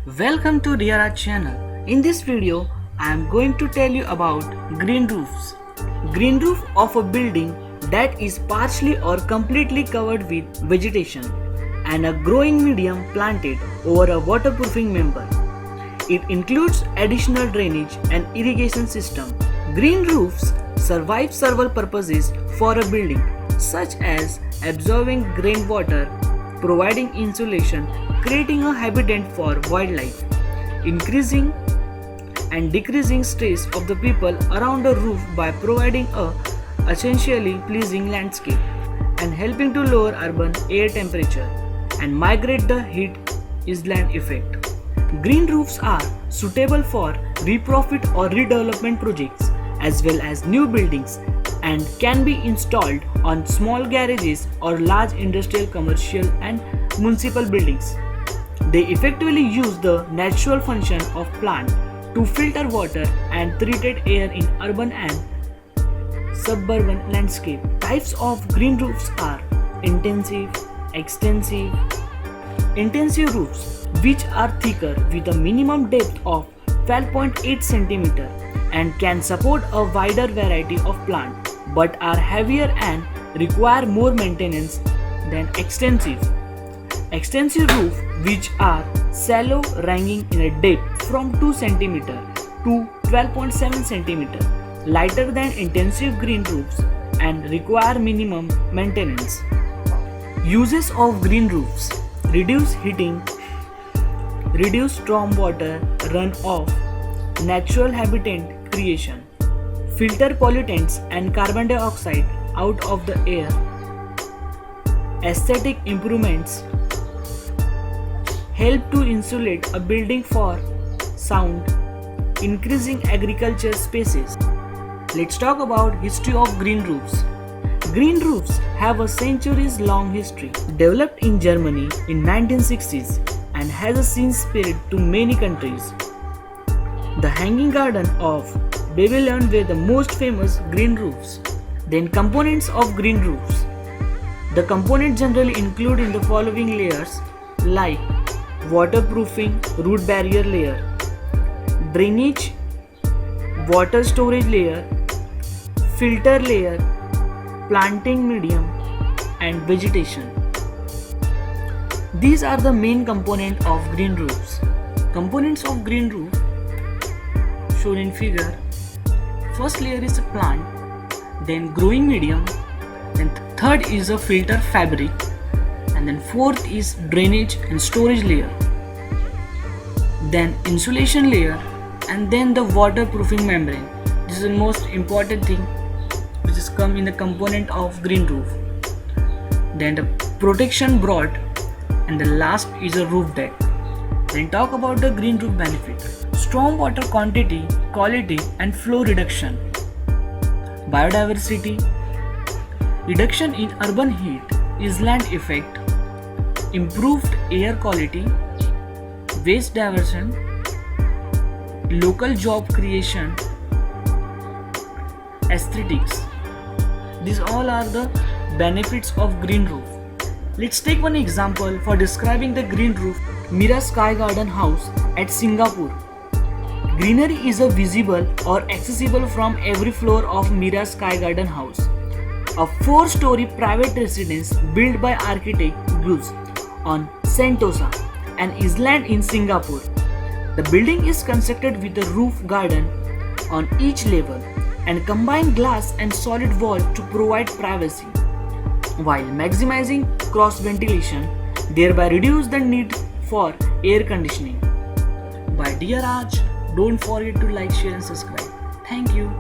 Welcome to Riyara channel. In this video, I am going to tell you about green roofs. Green roof of a building that is partially or completely covered with vegetation and a growing medium planted over a waterproofing member. It includes additional drainage and irrigation system. Green roofs serve several purposes for a building, such as absorbing rainwater, providing insulation, creating a habitat for wildlife, increasing and decreasing stress of the people around the roof by providing a essentially pleasing landscape, and helping to lower urban air temperature and migrate the heat island effect. Green roofs are suitable for retrofit or redevelopment projects as well as new buildings and can be installed on small garages or large industrial, commercial and municipal buildings. They effectively use the natural function of plant to filter water and treated air in urban and suburban landscape. Types of green roofs are intensive, extensive. Intensive roofs, which are thicker with a minimum depth of 12.8 cm and can support a wider variety of plants, but are heavier and require more maintenance than extensive. Extensive roof, which are shallow, ranging in a depth from 2 cm to 12.7 cm, lighter than intensive green roofs and require minimum maintenance. Uses of green roofs: reduce heating, reduce stormwater runoff, natural habitat creation, filter pollutants and carbon dioxide out of the air, aesthetic improvements, help to insulate a building for sound, increasing agriculture spaces. Let's talk about history of green roofs. Green roofs have a centuries-long history, developed in Germany in 1960s and has since spread to many countries. The Hanging Garden of Babylon were the most famous green roofs. Then components of green roofs. The components generally include in the following layers like waterproofing root barrier layer, drainage water storage layer, filter layer, planting medium and vegetation. These are the main components of green roofs. Components of green roof shown in figure. First layer is a plant, then growing medium, then third is a filter fabric, and then fourth is drainage and storage layer, then insulation layer, and then the waterproofing membrane. This is the most important thing which is come in the component of green roof. Then the protection board, and the last is a roof deck. Then talk about the green roof benefit: storm water quantity, quality and flow reduction, biodiversity, reduction in urban heat island effect, improved air quality, waste diversion, local job creation, aesthetics. These all are the benefits of green roof. Let's take one example for describing the green roof. Mira Sky Garden House at Singapore. Greenery is visible or accessible from every floor of Mira Sky Garden House, a 4-story private residence built by architect Bruce on Sentosa, an island in Singapore. The building is constructed with a roof garden on each level and combined glass and solid wall to provide privacy, while maximizing cross ventilation, thereby reduce the need for air conditioning. By Dear Raj, don't forget to like, share and subscribe. Thank you.